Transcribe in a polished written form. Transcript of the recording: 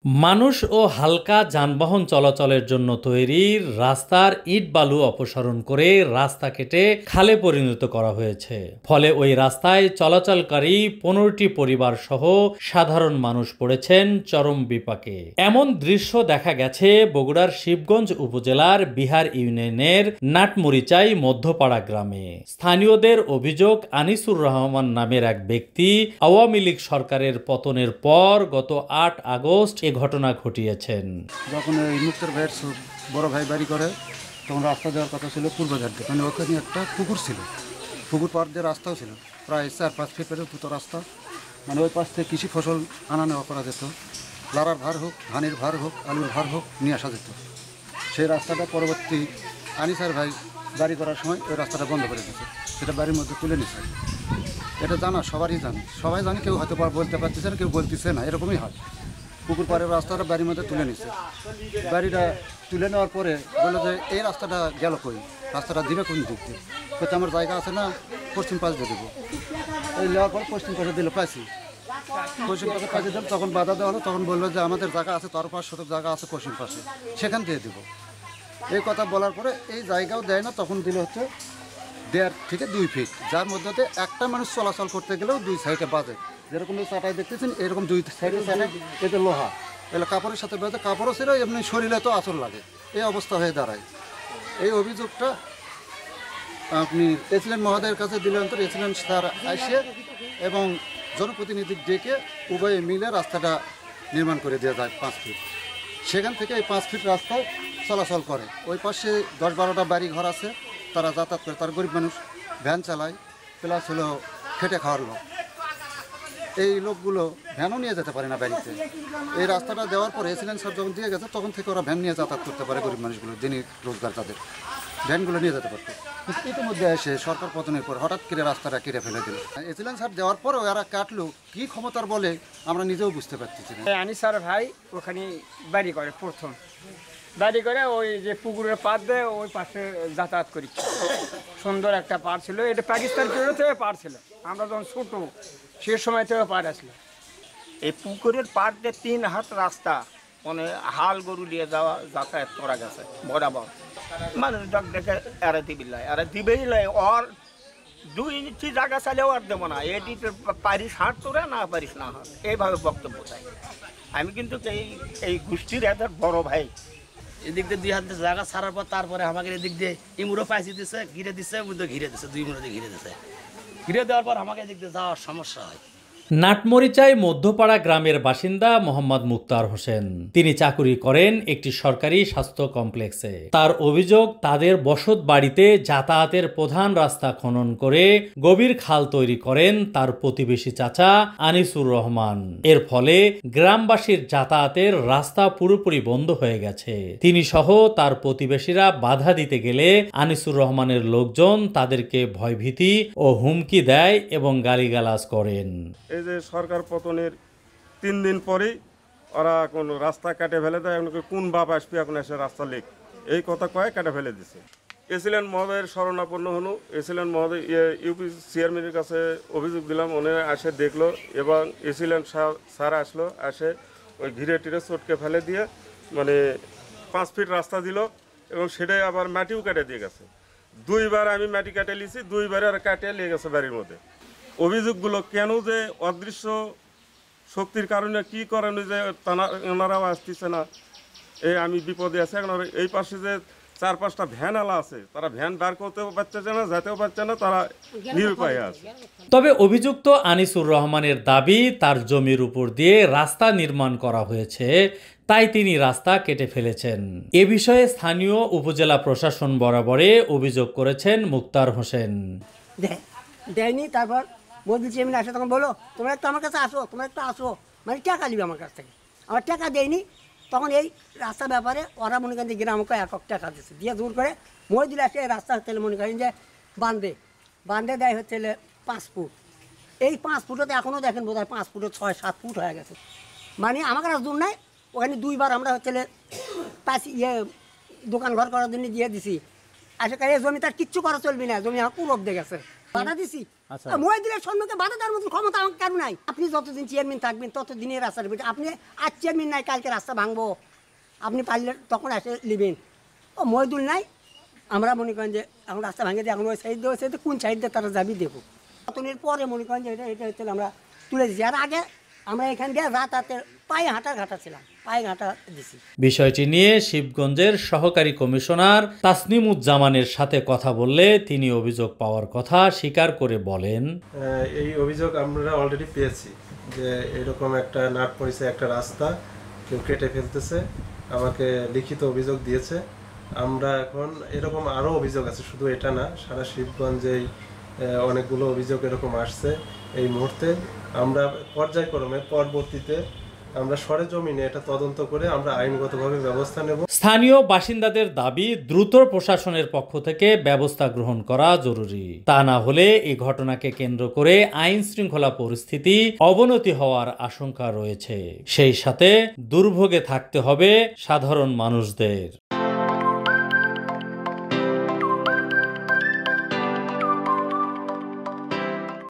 মানুষ ও হালকা যানবাহন চলাচলের জন্য তৈরি রাস্তার ইট বালু অপসারণ করে রাস্তা কেটে খালে পরিণত করা হয়েছে। ফলে ওই রাস্তায় চলাচলকারী 15টি পরিবার সহ সাধারণ মানুষ পড়েছেন চরম বিপাকে। এমন দৃশ্য দেখা গেছে বগুড়ার শিবগঞ্জ উপজেলার বিহার ইউনিয়নের নাটমরিচাই মধ্যপাড়া গ্রামে। স্থানীয়দের অভিযোগ, আনিসুর রহমান নামের এক ব্যক্তি আওয়ামী লীগ সরকারের পতনের পর গত 8 আগস্ট এ ঘটনা ঘটিয়েছেন। যখন এই মুক্তার ভাইয়ের বড় ভাই বাড়ি করে তখন রাস্তা দেওয়ার কথা ছিল পূর্ব ঘাট দিয়ে, মানে ওখানে একটা পুকুর ছিল, পুকুর পাড় দিয়ে রাস্তাও ছিল, প্রায় 4-5 ফিট পর্যন্ত রাস্তা, মানে ওই পাশ থেকে কৃষি ফসল আনা নেওয়া করা যেত, লাড়ার ভার হোক, ধানের ভার হোক, আলুর ভার হোক নিয়ে আসা যেত। সেই রাস্তাটা পরবর্তী আনিসার ভাই বাড়ি করার সময় ওই রাস্তাটা বন্ধ করে দিয়েছে, সেটা বাড়ির মধ্যে তুলে নিচ্ছে। এটা জানা সবারই জানে, সবাই জানে, কেউ হয়তো বলতে পারতেছে না, কেউ বলতেছে না, এরকমই হয়। পুকুর পাড়ের রাস্তাটা বাড়ির মধ্যে তুলে নিচ্ছে। বাড়িটা তুলে নেওয়ার পরে বললো যে এই রাস্তাটা গেল কই, রাস্তাটা দিবে কোন দিক দিয়ে, হয়তো আমার জায়গা আছে না, পশ্চিম পাশ দিয়ে দেবো। এই নেওয়ার পর পশ্চিম পাশে দিল পাইছি, পশ্চিম পাশে পাশে দিল, তখন বাধা দেওয়া হলো, তখন বললো যে আমাদের জায়গা আছে, 5 শতক জায়গা আছে পশ্চিম পাশে, সেখান দিয়ে দেবো। এই কথা বলার পরে এই জায়গাও দেয় না, তখন দিল হচ্ছে 1.5 থেকে 2 ফিট, যার মধ্যে একটা মানুষ চলাচল করতে গেলেও 2 সাইডে বাজে, যেরকম চাটাই দেখতেছেন এরকম 2 সাইডে চাটাই, এতে লোহা, এগুলো কাপড়ের সাথে বেঁধে, কাপড়ও ছিল, এমনি শরীরে তো আঁচল লাগে, এই অবস্থা হয়ে দাঁড়ায়। এই অভিযোগটা আপনি এসিলেন মহোদয়ের কাছে দিলেন, তো এসিলেন স্যার আসে এবং জনপ্রতিনিধি ডেকে উভয়ে মিলে রাস্তাটা নির্মাণ করে দেওয়া যায় 5 ফিট। সেখান থেকে এই 5 ফিট রাস্তায় চলাচল করে। ওই পাশে 10-12টা বাড়ি ঘর আছে, তারা যাতায়াত করে, তার গরিব মানুষ ভ্যান চালায়, প্লাস হলো খেটে খাওয়ার লোক। এই লোকগুলো ভ্যানও নিয়ে যেতে পারে না বাড়িতে। এই রাস্তাটা দেওয়ার পরে এসিলেন স্যার যখন দিয়ে গেছে, তখন থেকে ওরা ভ্যান নিয়ে যাতায়াত করতে পারে, গরিব মানুষগুলো, যিনি রোজগার তাদের ভ্যানগুলো নিয়ে যেতে পারতো। ইতিমধ্যে এসে সরকার পতনের পর হঠাৎ করে রাস্তাটা কেটে ফেলে দিল। এসিলেন স্যার দেওয়ার পরেও এরা কাটলো কী ক্ষমতার বলে আমরা নিজেও বুঝতে পারতেছি না। আনিসার ভাই ওখানে বাড়ি করে, প্রথম বাড়ি করে ওই যে পুকুরের পাড় দিয়ে ওই পাশে যাতায়াত করি, সুন্দর একটা পাড় ছিল, এটা পাকিস্তান পিরিয়ড থেকে পাড় ছিল, আমরা যখন ছোটো সে সময় থেকে পাড় আসলো। এই পুকুরের পাড় দিয়ে 3 হাত রাস্তা, মানে হাল গরু নিয়ে যাওয়া যাতায়াত করা গেছে বরাবর। মানুষ ডক দেখে এরা দিবিল্লাই, এরা দিবেই লাই, ওর 2 ইঞ্চি জায়গা চাইলেও আর দেবো না, এটি পারিস হাঁট তোরা, না পারিস না হাঁট, এইভাবে বক্তব্য চাই। আমি কিন্তু এই গোষ্ঠীর এদের বড় ভাই। এদিক দিয়ে 2 হাত জায়গা ছাড়ার পর তারপরে আমাকে এদিক দিয়ে ইমুরো পাইছি দিচ্ছে, ঘিরে দিচ্ছে, ঘিরে দিচ্ছে, 2 মুড়ো দিয়ে ঘিরে দিচ্ছে। ঘিরে দেওয়ার পর আমাকে এদিক দিয়ে যাওয়ার সমস্যা হয়। নাটমরিচাই মধ্যপাড়া গ্রামের বাসিন্দা মোহাম্মদ মুক্তার হোসেন। তিনি চাকুরি করেন একটি সরকারি স্বাস্থ্য কমপ্লেক্সে। তার অভিযোগ, তাদের বসত বাড়িতে যাতায়াতের প্রধান রাস্তা খনন করে গভীর খাল তৈরি করেন তার প্রতিবেশী চাচা আনিসুর রহমান। এর ফলে গ্রামবাসীর যাতায়াতের রাস্তা পুরোপুরি বন্ধ হয়ে গেছে। তিনি সহ তার প্রতিবেশীরা বাধা দিতে গেলে আনিসুর রহমানের লোকজন তাদেরকে ভয়ভীতি ও হুমকি দেয় এবং গালিগালাজ করেন। এই যে সরকার পতনের 3 দিন পরেই ওরা কোন রাস্তা কাটে ফেলে দেয়, কোন বাপ আসবে এখন এসে রাস্তা লেখ, এই কথা কয়ে কাটে ফেলে দিছে। এসিলেন মহোদয়ের শরণাপন্ন হনু, এসিলেন মহোদয় ইউপি চেয়ারম্যানের কাছে অভিযোগ দিলাম, উনি আসে দেখলো এবং এসিলেন স্যার আসলো, আসে ওই ঘিরে টিরে চটকে ফেলে দিয়ে মানে 5 ফিট রাস্তা দিল এবং সেটাই আবার মাটিও কাটে দিয়ে গেছে। 2বার আমি মাটি কাটে নিয়েছি, 2বারে আর কাটে নিয়ে গেছে বাড়ির মধ্যে। অভিযোগগুলো কেন যে অদৃশ্য শক্তির কারণে কি করেন যে ওনারাও আসতেছে না, এই আমি বিপদে আছি। এখন এই পাশে যে 4-5টা ভ্যান আলা আছে, তারা ভ্যান বার করতেও পারতেছে না, যেতেও পারছে না, তারা নিরুপায় আছে। তবে অভিযুক্ত আনিসুর রহমানের দাবি, তার জমির উপর দিয়ে রাস্তা নির্মাণ করা হয়েছে, তাই তিনি রাস্তা কেটে ফেলেছেন। এ বিষয়ে স্থানীয় উপজেলা প্রশাসন বরাবরে অভিযোগ করেছেন মুক্তার হোসেন। দেয়নি, তারপর বলছি এমনি আসে, তখন বলো তোমরা একটু আমার কাছে আসো, তোমরা একটু আসো, মানে টাকা নিবে আমার কাছ থেকে। আমার টাকা দেয়নি, তখন এই রাস্তার ব্যাপারে ওরা মনে করেন যে গ্রামকে একক টাকা দিচ্ছে, দিয়ে দূর করে দিলে আসে এই রাস্তা হচ্ছে মনে করেন যে বান্ধে দেয় হচ্ছে 5 ফুট। এই 5 ফুটতে এখনও দেখেন বোধ হয় 5 ফুটে 6-7 ফুট হয়ে গেছে। মানে আমার কাছে দূর নাই, ওখানে 2বার আমরা হচ্ছে দোকান ঘর করার জন্য দিয়ে দিছি। আসলে এই জমি তার কিচ্ছু করা চলবে না, জমি আমার পুরো দিয়ে গেছে। বাধা দিছি আচ্ছা। মহিদুলের সম্মুখে বাধা দেওয়ার মতো ক্ষমতা আমার কারণ নাই। আপনি যতদিন চেয়ারম্যান থাকবেন ততদিনই রাস্তার ভিতরে আপনি আজ চেয়ারম্যান নাই কালকে রাস্তা ভাঙবো, আপনি পারলে তখন এসে নেবেন। ও মহিদুল নাই, আমরা মনে করেন যে এখন রাস্তা ভাঙে দিয়ে এখন ওই সাইড দিয়ে ওই সাইডে কোন সাইড দিয়ে তারা যাবি দেবো পতনের পরে মনে করেন যে এটা হচ্ছে আমরা তুলে দিচ্ছি। আর আগে আমরা এখান দিয়ে রাতের পায়ে ঘাটা ছিলাম, পায়ে ঘাটা দিছি। বিষয়টি নিয়ে শিবগঞ্জের সহকারী কমিশনার তাসনিমুজ্জামানের সাথে কথা বললে তিনি অভিযোগ পাওয়ার কথা স্বীকার করে বলেন, এই অভিযোগ আমরা অলরেডি পেয়েছি যে এরকম একটা নাট পরিচয় একটা রাস্তা কেউ কেটে ফেলতেছে, আমাকে লিখিত অভিযোগ দিয়েছে। আমরা এখন এরকম আরও অভিযোগ আছে, শুধু এটা না, সারা শিবগঞ্জেই অনেকগুলো অভিযোগ এরকম আসছে। এই মুহূর্তে আমরা পর্যায়ক্রমে পরবর্তীতে আমরা সরেজমিনে এটা তদন্ত করে আমরা আইনগতভাবে ব্যবস্থা নেব। স্থানীয় বাসিন্দাদের দাবি দ্রুত প্রশাসনের পক্ষ থেকে ব্যবস্থা গ্রহণ করা জরুরি। তা না হলে এই ঘটনাকে কেন্দ্র করে আইন শৃঙ্খলা পরিস্থিতি অবনতি হওয়ার আশঙ্কা রয়েছে। সেই সাথে দুর্ভোগে থাকতে হবে সাধারণ মানুষদের।